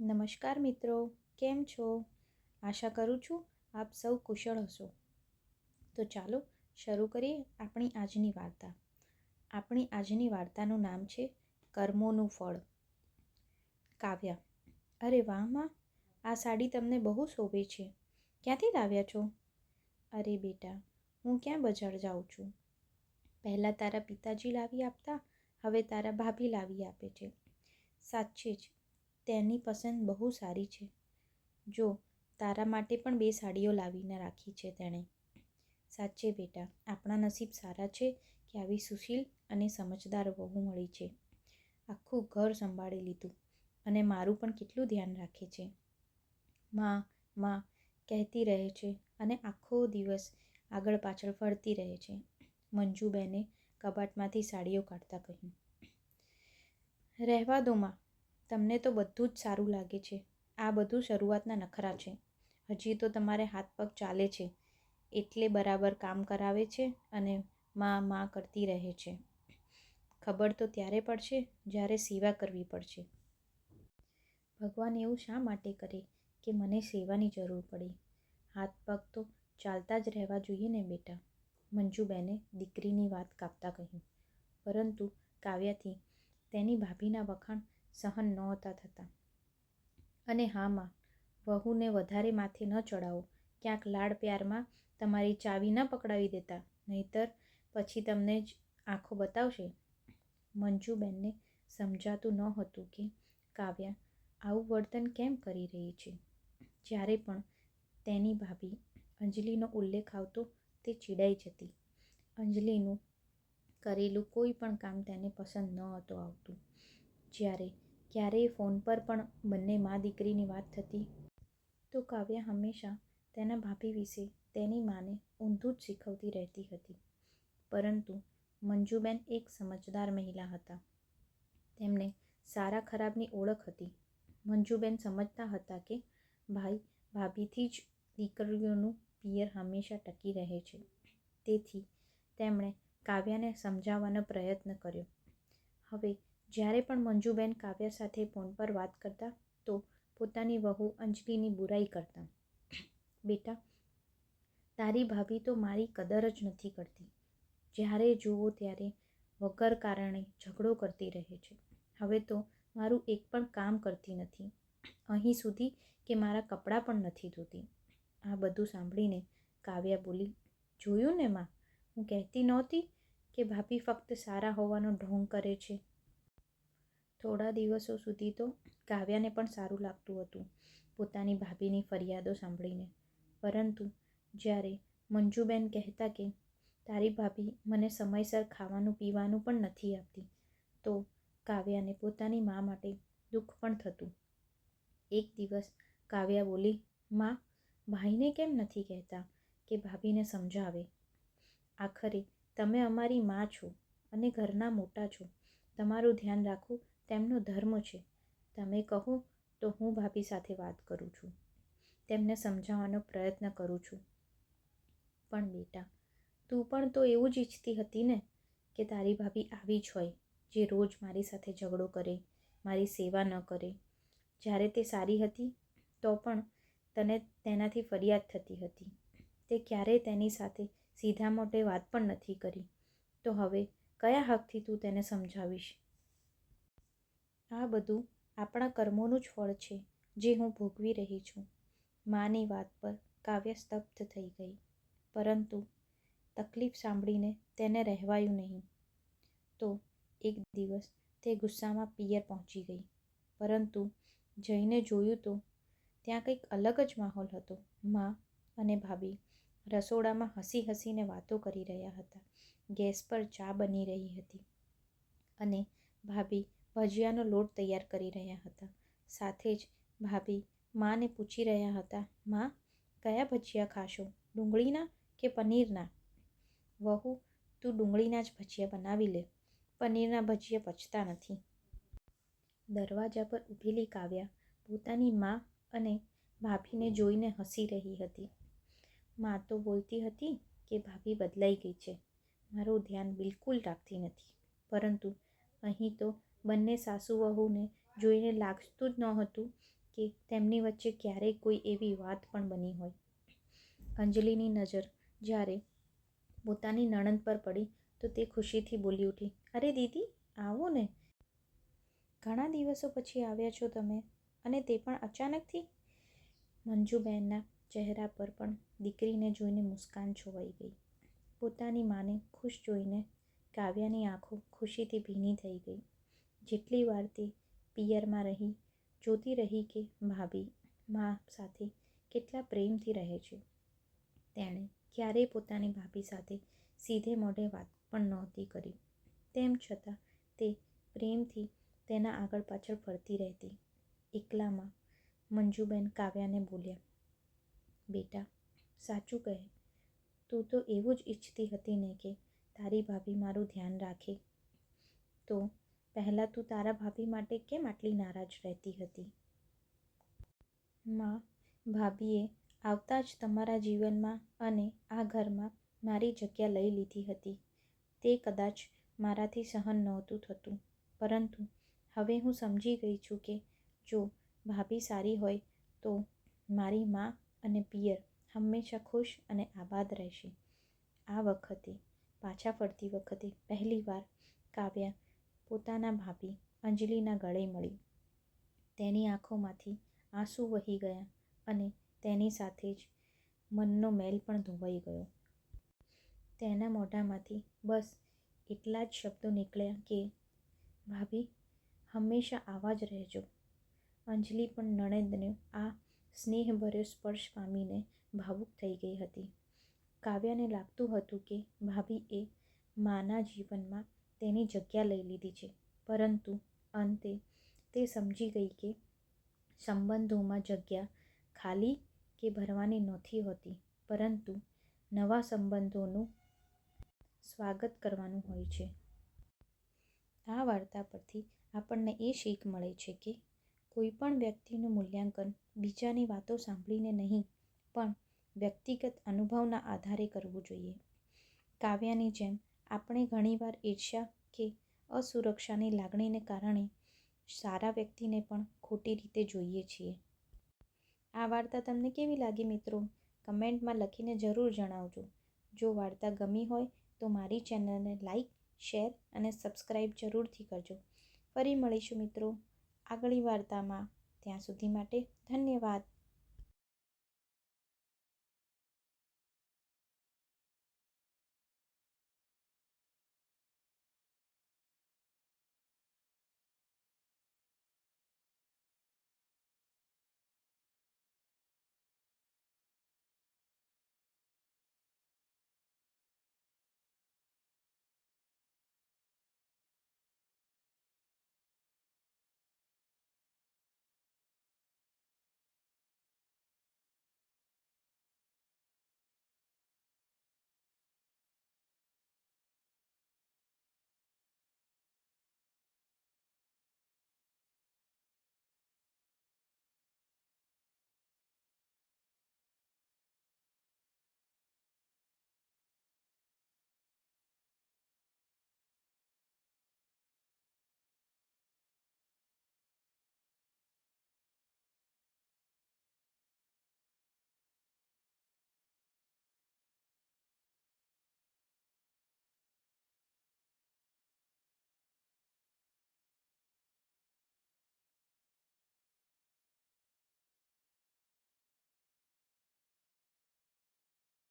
નમસ્કાર મિત્રો, કેમ છો? આશા કરું છું આપ સૌ કુશળ હશો. તો ચાલો શરૂ કરીએ આપણી આજની વાર્તા. આપણી આજની વાર્તાનું નામ છે કર્મોનું ફળ. કાવ્યા: અરે વાહ માં, આ સાડી તમને બહુ શોભે છે. ક્યાંથી લાવ્યા છો? અરે બેટા, હું ક્યાં બજાર જાઉં છું. પહેલાં તારા પિતાજી લાવી આપતા, હવે તારા ભાભી લાવી આપે છે. સાચે જ તેની પસંદ બહુ સારી છે. જો તારા માટે પણ 2 સાડીઓ લાવીને રાખી છે તેણે. સાચે બેટા, આપણા નસીબ સારા છે કે આવી સુશીલ અને સમજદાર વહુ મળી છે. આખું ઘર સંભાળી લીધું અને મારું પણ કેટલું ધ્યાન રાખે છે. માં માં કહેતી રહે છે અને આખો દિવસ આગળ પાછળ ફરતી રહે છે. મંજુબેને કબાટમાંથી સાડીઓ કાઢતા કહ્યું. રહેવા દો માં, તમને તો બધું જ સારું લાગે છે. આ બધું શરૂઆતના નખરા છે. હજી તો તમારે હાથ પગ ચાલે છે એટલે બરાબર કામ કરાવે છે અને માં કરતી રહે છે. ખબર તો ત્યારે પડશે જ્યારે સેવા કરવી પડશે. ભગવાન એવું શા માટે કરે કે મને સેવાની જરૂર પડે? હાથ પગ તો ચાલતા જ રહેવા જોઈએ ને બેટા, મંજુબેને દીકરીની વાત કાપતા કહ્યું. પરંતુ કાવ્યાથી તેની ભાભીના વખાણ સહન નહોતા થતા. અને હા માં, વહુને વધારે માથે ન ચડાવો. ક્યાંક લાડ પ્યારમાં તમારી ચાવી ન પકડાવી દેતા, નહીતર પછી તમને જ આંખો બતાવશે. મંજુબેનને સમજાતું નહોતું કે કાવ્યા આવું વર્તન કેમ કરી રહી છે. જ્યારે પણ તેની ભાભી અંજલિનો ઉલ્લેખ આવતો તે ચીડાઈ જતી. અંજલિનું કરેલું કોઈ પણ કામ તેને પસંદ નહોતું આવતું. જ્યારે ક્યારેય ફોન પર પણ બંને મા દીકરીની વાત થતી તો કાવ્યા હંમેશા તેના ભાભી વિશે તેની માને ઊંધું જ શીખવતી રહેતી હતી. પરંતુ મંજુબેન એક સમજદાર મહિલા હતા. તેમને સારા ખરાબની ઓળખ હતી. મંજુબેન સમજતા હતા કે ભાઈ ભાભીથી જ દીકરીઓનું પિયર હંમેશા ટકી રહે છે. તેથી તેમણે કાવ્યાને સમજાવવાનો પ્રયત્ન કર્યો. હવે જ્યારે પણ મંજુબેન કાવ્યા સાથે ફોન પર વાત કરતા તો પોતાની વહુ અંજલિની બુરાઈ કરતા. બેટા, તારી ભાભી તો મારી કદર જ નથી કરતી. જ્યારે જુઓ ત્યારે વગર કારણે ઝઘડો કરતી રહે છે. હવે તો મારું એક પણ કામ કરતી નથી, અહીં સુધી કે મારા કપડાં પણ નથી ધોતી. આ બધું સાંભળીને કાવ્યા બોલી. જોયું ને માં, હું કહેતી નહોતી કે ભાભી ફક્ત સારા હોવાનો ઢોંગ કરે છે. થોડા દિવસો સુધી તો કાવ્યાને પણ સારું લાગતું હતું પોતાની ભાભીની ફરિયાદો સાંભળીને. પરંતુ જ્યારે મંજુબેન કહેતા કે તારી ભાભી મને સમયસર ખાવાનું પીવાનું પણ નથી આપતી, તો કાવ્યાને પોતાની મા માટે દુઃખ પણ થતું. એક દિવસ કાવ્યા બોલી, માં, ભાઈને કેમ નથી કહેતા કે ભાભીને સમજાવે? આખરે તમે અમારી મા છો અને ઘરના મોટા છો. તમારું ધ્યાન રાખવું તેમનો ધર્મ છે. તમે કહો તો હું ભાભી સાથે વાત કરું છું, તેમને સમજાવવાનો પ્રયત્ન કરું છું. પણ બેટા, તું પણ તો એવું જ ઈચ્છતી હતી ને કે તારી ભાભી આવી જ હોય, જે રોજ મારી સાથે ઝઘડો કરે, મારી સેવા ન કરે. જ્યારે તે સારી હતી તો પણ તને તેનાથી ફરિયાદ થતી હતી. તે ક્યારેય તેની સાથે સીધા મોઢે વાત પણ નથી કરી. તો હવે કયા હકથી તું તેને સમજાવીશ? આ બધું આપણા કર્મોનું જ ફળ છે જે હું ભોગવી રહી છું. માની વાત પર કાવ્ય સ્તબ્ધ થઈ ગઈ. પરંતુ તકલીફ સાંભળીને તેને રહેવાયું નહીં. તો એક દિવસ તે ગુસ્સામાં પિયર પહોંચી ગઈ. પરંતુ જઈને જોયું તો ત્યાં કંઈક અલગ જ માહોલ હતો. મા અને ભાભી રસોડામાં હસી હસીને વાતો કરી રહ્યા હતા. ગેસ પર ચા બની રહી હતી અને ભાભી ભજીયાનો લોટ તૈયાર કરી રહ્યા હતા. સાથે જ ભાભી માને પૂછી રહ્યા હતા, માં, કયા ભજીયા ખાશો, ડુંગળીના કે પનીરના? વહુ, તું ડુંગળીના જ ભજીયા બનાવી લે. પનીરના ભજીયા પચતા નથી. દરવાજા પર ઊભેલી કાવ્યા પોતાની મા અને ભાભીને જોઈને હસી રહી હતી. મા તો બોલતી હતી કે ભાભી બદલાઈ ગઈ છે, મારું ધ્યાન બિલકુલ રાખતી નથી. પરંતુ અહીં તો બંને સાસુ વહુને જોઈને લાગતું જ નહોતું કે તેમની વચ્ચે ક્યારેય કોઈ એવી વાત પણ બની હોય. અંજલિની નજર જ્યારે પોતાની નણંદ પર પડી તો તે ખુશીથી બોલી ઉઠી, અરે દીદી, આવો ને. ઘણા દિવસો પછી આવ્યા છો તમે, અને તે પણ અચાનકથી. મંજુબહેનના ચહેરા પર પણ દીકરીને જોઈને મુસ્કાન છવાઈ ગઈ. પોતાની માને ખુશ જોઈને કાવ્યાની આંખો ખુશીથી ભીની થઈ ગઈ. જેટલી વાર તે પિયરમાં રહી જોતી રહી કે ભાભી મા સાથે કેટલા પ્રેમથી રહે છે, તેણે ક્યારેય પોતાની ભાભી સાથે સીધે મોઢે વાત પણ નહોતી કરી. તેમ છતાં તે પ્રેમથી તેના આગળ પાછળ ફરતી રહેતી. એકલામાં મંજુબેન કાવ્યાને બોલ્યા, બેટા, સાચું કહે, તું તો એવું જ ઈચ્છતી હતી ને કે તારી ભાભી મારું ધ્યાન રાખે. તો પહેલાં તું તારા ભાભી માટે કેમ આટલી નારાજ રહેતી હતી? માં, ભાભીએ આવતા જ તમારા જીવનમાં અને આ ઘરમાં મારી જગ્યા લઈ લીધી હતી. તે કદાચ મારાથી સહન નહોતું થતું, પરંતુ હવે હું સમજી ગઈ છું કે જો ભાભી સારી હોય તો મારી માં અને પિયર હંમેશા ખુશ અને આબાદ રહેશે. આ વખતે પાછા ફરતી વખતે પહેલીવાર કાવ્યા પોતાના ભાભી અંજલિના ગળે મળી. તેની આંખોમાંથી આંસુ વહી ગયા અને તેની સાથે જ મનનો મેલ પણ ધોવાઈ ગયો. તેના મોઢામાંથી બસ એટલા જ શબ્દો નીકળ્યા કે ભાભી, હંમેશા આવા જ રહેજો. અંજલિ પણ નણંદનો આ સ્નેહભર્યો સ્પર્શ પામીને ભાવુક થઈ ગઈ હતી. કાવ્યાને લાગતું હતું કે ભાભીએ માના જીવનમાં તેની જગ્યા લઈ લીધી છે, પરંતુ અંતે તે સમજી ગઈ કે સંબંધોમાં જગ્યા ખાલી કે ભરવાની નહોતી હોતી, પરંતુ નવા સંબંધોનું સ્વાગત કરવાનું હોય છે. આ વાર્તા પરથી આપણને એ શીખ મળે છે કે કોઈ પણ વ્યક્તિનું મૂલ્યાંકન બીજાની વાતો સાંભળીને નહીં, પણ વ્યક્તિગત અનુભવના આધારે કરવું જોઈએ. કાવ્યાની જેમ આપણે ઘણીવાર ઈર્ષ્યા કે અસુરક્ષાની લાગણીને કારણે સારા વ્યક્તિને પણ ખોટી રીતે જોઈએ છીએ. આ વાર્તા તમને કેવી લાગી મિત્રો? કમેન્ટમાં લખીને જરૂર જણાવજો. જો વાર્તા ગમી હોય તો મારી ચેનલને લાઈક, શેર અને સબસ્ક્રાઈબ જરૂરથી કરજો. ફરી મળીશું મિત્રો આગળની વાર્તામાં. ત્યાં સુધી માટે ધન્યવાદ.